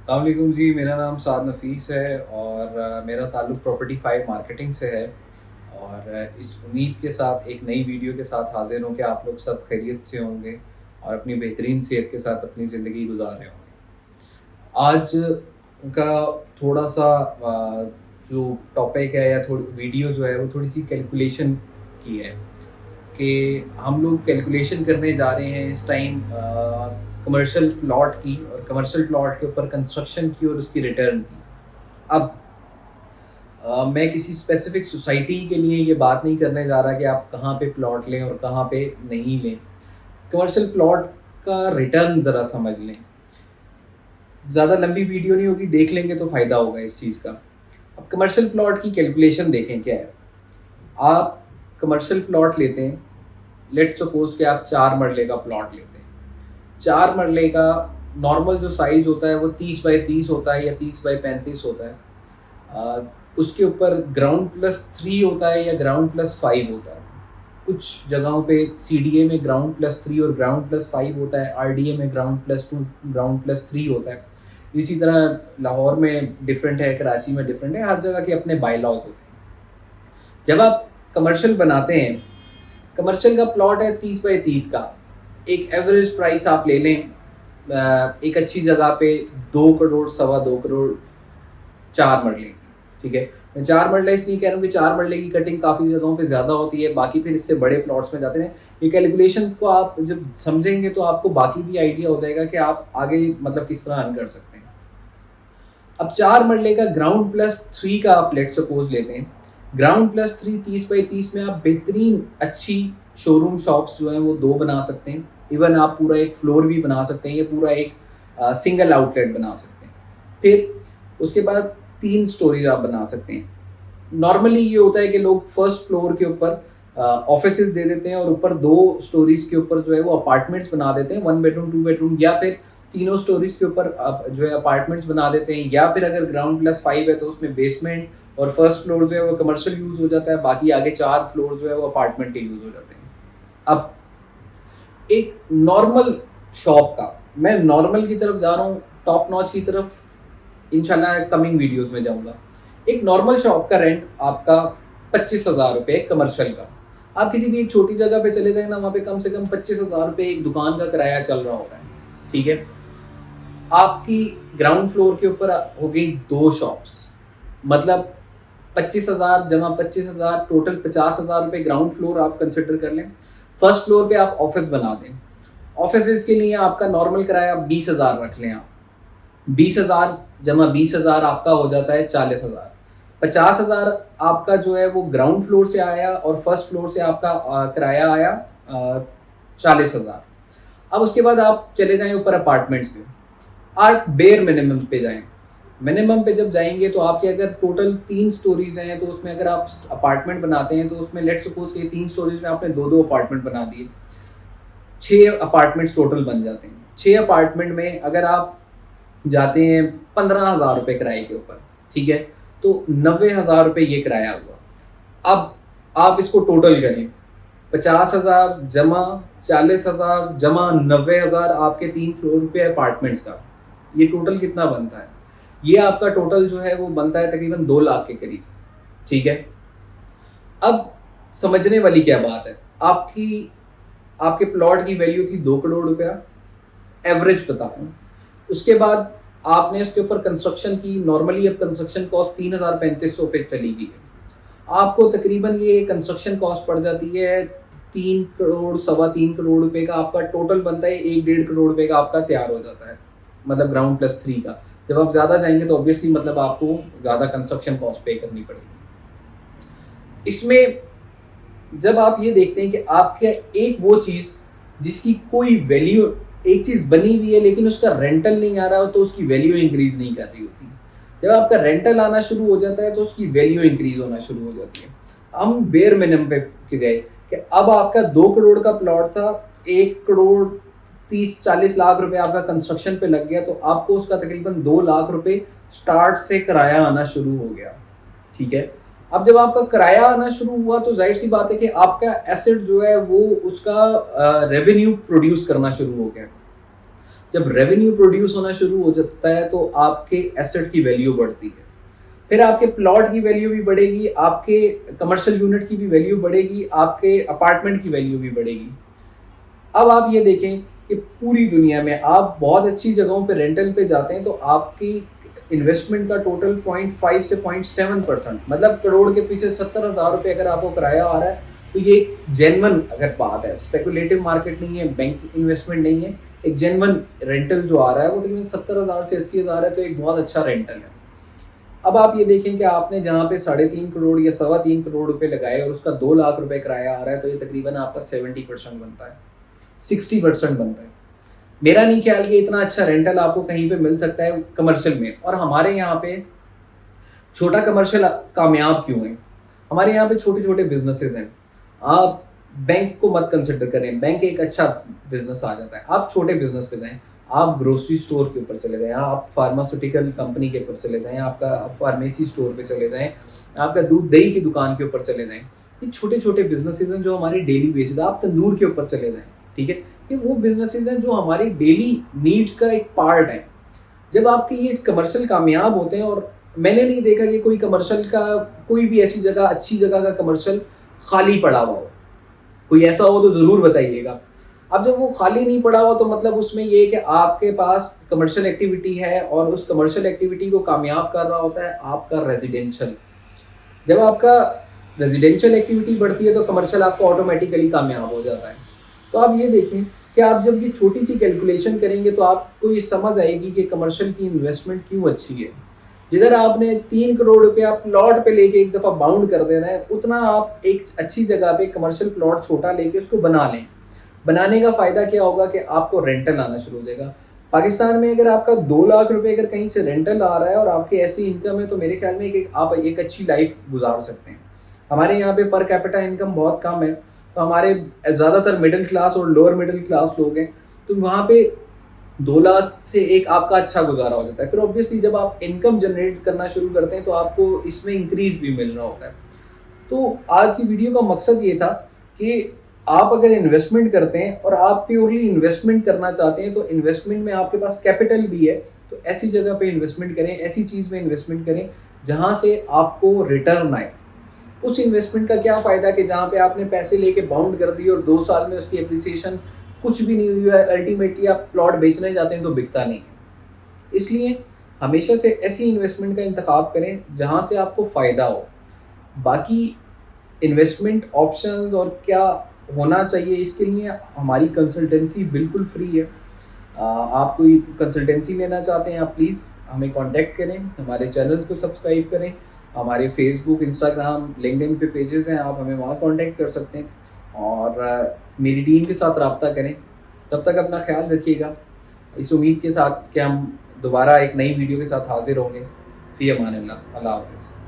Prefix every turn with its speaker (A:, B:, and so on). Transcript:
A: अस्सलाम वालेकुम जी, मेरा नाम साद नफ़ीस है और मेरा ताल्लुक़ प्रॉपर्टी 5 मार्केटिंग से है। और इस उम्मीद के साथ एक नई वीडियो के साथ हाज़िर हूँ कि आप लोग सब खैरियत से होंगे और अपनी बेहतरीन सेहत के साथ अपनी ज़िंदगी गुज़ार रहे होंगे। आज का थोड़ा-सा जो टॉपिक है या थोड़ी वीडियो जो है वो थोड़ी-सी कैलकुलेशन की है कि हम लोग कैलकुलेशन करने जा रहे हैं इस टाइम कमर्शियल प्लॉट की और कमर्शियल प्लॉट के ऊपर कंस्ट्रक्शन की और उसकी रिटर्न की। अब मैं किसी स्पेसिफिक सोसाइटी के लिए ये बात नहीं करने जा रहा कि आप कहाँ पे प्लॉट लें और कहाँ पे नहीं लें। कमर्शियल प्लॉट का रिटर्न ज़रा समझ लें। ज़्यादा लंबी वीडियो नहीं होगी, देख लेंगे तो फ़ायदा होगा इस चीज़ का। अब कमर्शियल प्लॉट की कैलकुलेशन देखें क्या है। आप कमर्शियल प्लॉट लेते हैं, लेट्स सपोज़ कि आप 4 मरले का प्लॉट लेते हैं। 4 मरले का नॉर्मल जो साइज़ होता है वो 30 बाई 30 होता है या 30 बाई 35 होता है। उसके ऊपर ग्राउंड प्लस 3 होता है या ग्राउंड प्लस 5 होता है। कुछ जगहों पे सीडीए में ग्राउंड प्लस 3 और ग्राउंड प्लस 5 होता है, आरडीए में ग्राउंड प्लस 2 ग्राउंड प्लस 3 होता है। इसी तरह लाहौर में डिफरेंट है, कराची में डिफरेंट है, हर जगह के अपने बाय लॉज होते हैं। जब आप कमर्शियल बनाते हैं, कमर्शियल का प्लॉट है 30 बाई 30 का, एक एवरेज प्राइस आप ले लें एक अच्छी जगह पे 2 करोड़, सवा 2 करोड़ 4 मरले की, ठीक है। मैं 4 मरला इसलिए कह रहा हूँ कि 4 मरले की कटिंग काफ़ी जगहों पे ज़्यादा होती है, बाकी फिर इससे बड़े प्लॉट्स में जाते हैं। ये कैलकुलेशन को आप जब समझेंगे तो आपको बाकी भी आइडिया हो जाएगा कि आप आगे मतलब किस तरह अर्न कर सकते हैं। अब 4 मरले का ग्राउंड प्लस 3 का आप लेट सपोज लेते हैं। ग्राउंड प्लस 3 30 बाई 30 में आप बेहतरीन अच्छी शोरूम शॉप्स जो हैं वो 2 बना सकते हैं। इवन आप पूरा एक फ्लोर भी बना सकते हैं या पूरा एक सिंगल आउटलेट बना सकते हैं। फिर उसके बाद 3 स्टोरीज आप बना सकते हैं। नॉर्मली ये होता है कि लोग फर्स्ट फ्लोर के ऊपर ऑफिसेज दे देते हैं और ऊपर 2 स्टोरीज के ऊपर जो है वो अपार्टमेंट्स बना देते हैं, 1 बेडरूम 2 बेडरूम, या फिर तीनों स्टोरीज के ऊपर जो है अपार्टमेंट्स बना देते हैं। या फिर अगर ग्राउंड प्लस 5 है तो उसमें बेसमेंट और फर्स्ट फ्लोर जो है वो कमर्शियल यूज हो जाता है, बाकी आगे 4 फ्लोर जो है वो अपार्टमेंट के यूज हो जाते हैं। अब एक नॉर्मल शॉप का, मैं नॉर्मल की तरफ जा रहा हूँ, टॉप नॉच की तरफ इंशाल्लाह कमिंग वीडियोस में जाऊंगा। एक नॉर्मल शॉप का रेंट आपका 25,000 रुपये कमर्शियल का। आप किसी भी एक छोटी जगह पे चले गए ना, वहाँ पे कम से कम 25,000 रुपये एक दुकान का किराया चल रहा होगा, ठीक है। आपकी ग्राउंड फ्लोर के ऊपर हो गई 2 शॉप्स, मतलब 25,000 जमा 25,000, टोटल 50,000 रुपये ग्राउंड फ्लोर आप कंसिडर कर लें। फर्स्ट फ्लोर पे आप ऑफिस बना दें। ऑफिस के लिए आपका नॉर्मल किराया 20,000 रख लें आप। 20,000 जमा 20,000 आपका हो जाता है 40,000। 50,000 आपका जो है वो ग्राउंड फ्लोर से आया और फर्स्ट फ्लोर से आपका किराया आया 40,000। अब उसके बाद आप चले जाएं ऊपर अपार्टमेंट्स में, आप बेयर मिनिमम पे जाएं। मिनिमम पे जब जाएंगे तो आपके अगर टोटल 3 स्टोरीज हैं तो उसमें अगर आप अपार्टमेंट बनाते हैं तो उसमें लेट सपोज कि 3 स्टोरीज में आपने 2-2 अपार्टमेंट बना दिए, 6 अपार्टमेंट्स टोटल बन जाते हैं। 6 अपार्टमेंट में अगर आप जाते हैं 15,000 रुपये किराए के ऊपर, ठीक है, तो 90,000 रुपये ये किराया हुआ। अब आप इसको टोटल करें, 50,000 जमा 40,000 जमा 90,000 आपके 3 फ्लोर रुपये अपार्टमेंट्स का, ये टोटल कितना बनता है? ये आपका टोटल जो है वो बनता है तकरीबन 2 लाख के करीब, ठीक है। अब समझने वाली क्या बात है, आपके प्लॉट की वैल्यू थी 2 करोड़ रुपया, एवरेज बता रहा हूँ। उसके बाद आपने उसके ऊपर कंस्ट्रक्शन की, नॉर्मली अब कंस्ट्रक्शन कॉस्ट 3,3500 पे चली गई है। आपको तकरीबन ये कंस्ट्रक्शन कॉस्ट पड़ जाती है 3 करोड़, सवा 3 करोड़ रुपए का आपका टोटल बनता है। 1-1.5 करोड़ रुपए का आपका तैयार हो जाता है, मतलब ग्राउंड प्लस 3 का। जब आप ज़्यादा जाएंगे तो ऑब्वियसली मतलब आपको ज़्यादा कंस्ट्रक्शन कॉस्ट पे करनी पड़ेगी। इसमें जब आप ये देखते हैं कि आपके एक वो चीज़ जिसकी कोई वैल्यू, एक चीज़ बनी हुई है लेकिन उसका रेंटल नहीं आ रहा हो तो उसकी वैल्यू इंक्रीज नहीं कर रही होती। जब आपका रेंटल आना शुरू हो जाता है तो उसकी वैल्यू इंक्रीज होना शुरू हो जाती है। हम बेयर मिनिमम पे गए कि अब आपका 2 करोड़ का प्लॉट था, 1 करोड़ 30-40 लाख रुपए आपका कंस्ट्रक्शन पे लग गया, तो आपको उसका तकरीबन 2 लाख रुपए स्टार्ट से किराया आना शुरू हो गया, ठीक है। अब जब आपका किराया आना शुरू हुआ तो जाहिर सी बात है कि आपका एसेट जो है वो उसका रेवेन्यू प्रोड्यूस करना शुरू हो गया। जब रेवेन्यू प्रोड्यूस होना शुरू हो जाता है तो आपके एसेट की वैल्यू बढ़ती है, फिर आपके प्लॉट की वैल्यू भी बढ़ेगी, आपके कमर्शियल यूनिट की भी वैल्यू बढ़ेगी, आपके अपार्टमेंट की वैल्यू भी बढ़ेगी। अब आप ये देखें कि पूरी दुनिया में आप बहुत अच्छी जगहों पे रेंटल पे जाते हैं तो आपकी इन्वेस्टमेंट का टोटल 0.5 से 0.7%, मतलब करोड़ के पीछे 70,000 रुपये अगर आपको किराया आ रहा है तो ये जेन्युइन अगर बात है, स्पेकुलेटिव मार्केट नहीं है, बैंक इन्वेस्टमेंट नहीं है, एक जेन्युइन रेंटल जो आ रहा है वो तकरीबन 70,000 से 80,000 है, तो एक बहुत अच्छा रेंटल है। अब आप ये देखें कि आपने जहाँ पे 3.5 करोड़ या 3.25 करोड़ रुपए लगाए और उसका 2 लाख रुपए किराया आ रहा है, तो ये तकरीबन आपका 70% बनता है, 60% बनता है। मेरा नहीं ख्याल कि इतना अच्छा रेंटल आपको कहीं पे मिल सकता है कमर्शियल में। और हमारे यहाँ पे छोटा कमर्शियल कामयाब क्यों है? हमारे यहाँ पे छोटे छोटे बिजनेसेस हैं। आप बैंक को मत कंसिडर करें, बैंक एक अच्छा बिजनेस आ जाता है। आप छोटे बिजनेस पे जाएं, आप ग्रोसरी स्टोर के ऊपर चले जाएं, आप फार्मास्यूटिकल कंपनी के ऊपर चले जाएं, आपका फार्मेसी स्टोर पे चले जाएं, आपका दूध दही की दुकान के ऊपर चले जाएं। ये छोटे छोटे बिजनेसेस हैं जो हमारी डेली बेसिस, आप तंदूर के ऊपर चले जाएं, ठीक है। ये वो बिजनेसेस हैं जो हमारी डेली नीड्स का एक पार्ट है। जब आपके ये कमर्शियल कामयाब होते हैं, और मैंने नहीं देखा कि कोई कमर्शियल का कोई भी ऐसी जगह, अच्छी जगह का कमर्शियल खाली पड़ा हुआ हो। कोई ऐसा हो तो ज़रूर बताइएगा। अब जब वो खाली नहीं पड़ा हुआ तो मतलब उसमें ये है कि आपके पास कमर्शियल एक्टिविटी है और उस कमर्शियल एक्टिविटी को कामयाब कर रहा होता है आपका रेजिडेंशियल। जब आपका रेजिडेंशियल एक्टिविटी बढ़ती है तो कमर्शियल आपको ऑटोमेटिकली कामयाब हो जाता है। तो आप ये देखें कि आप जब ये छोटी सी कैलकुलेशन करेंगे तो आपको ये समझ आएगी कि कमर्शियल की इन्वेस्टमेंट क्यों अच्छी है। जिधर आपने 3 करोड़ रुपया प्लॉट पे लेके एक दफ़ा बाउंड कर देना है, उतना आप एक अच्छी जगह पे कमर्शियल प्लॉट छोटा लेके उसको बना लें। बनाने का फ़ायदा क्या होगा कि आपको रेंटल आना शुरू हो जाएगा। पाकिस्तान में अगर आपका 2 लाख रुपए अगर कहीं से रेंटल आ रहा है और आपकी ऐसी इनकम है तो मेरे ख्याल में कि आप एक अच्छी लाइफ गुजार सकते हैं। हमारे यहाँ पे पर कैपिटा इनकम बहुत कम है, तो हमारे ज़्यादातर मिडिल क्लास और लोअर मिडिल क्लास लोग हैं, तो वहाँ पे 2 लाख से एक आपका अच्छा गुजारा हो जाता है। फिर ऑब्वियसली जब आप इनकम जनरेट करना शुरू करते हैं तो आपको इसमें इंक्रीज भी मिल रहा होता है। तो आज की वीडियो का मकसद ये था कि आप अगर इन्वेस्टमेंट करते हैं और आप प्योरली इन्वेस्टमेंट करना चाहते हैं तो इन्वेस्टमेंट में आपके पास कैपिटल भी है, तो ऐसी जगह पे इन्वेस्टमेंट करें, ऐसी चीज़ में इन्वेस्टमेंट करें जहाँ से आपको रिटर्न आए। उस इन्वेस्टमेंट का क्या फ़ायदा कि जहाँ पे आपने पैसे लेके बाउंड कर दिए और 2 साल में उसकी एप्रिसिएशन कुछ भी नहीं हुई है, अल्टीमेटली आप प्लॉट बेचने जाते हैं तो बिकता नहीं है। इसलिए हमेशा से ऐसी इन्वेस्टमेंट का इंतखाब करें जहाँ से आपको फ़ायदा हो। बाकी इन्वेस्टमेंट ऑप्शंस और क्या होना चाहिए इसके लिए हमारी कंसल्टेंसी बिल्कुल फ्री है। आप कोई कंसल्टेंसी लेना चाहते हैं आप प्लीज़ हमें कांटेक्ट करें, हमारे चैनल को सब्सक्राइब करें, हमारे फेसबुक, इंस्टाग्राम, लिंक्डइन पे पेजेस हैं, आप हमें वहाँ कांटेक्ट कर सकते हैं और मेरी टीम के साथ रब्ता करें। तब तक अपना ख्याल रखिएगा, इस उम्मीद के साथ कि हम दोबारा एक नई वीडियो के साथ हाजिर होंगे। फ़ी अमान अल्लाह, अल्लाह हाफ़िज़।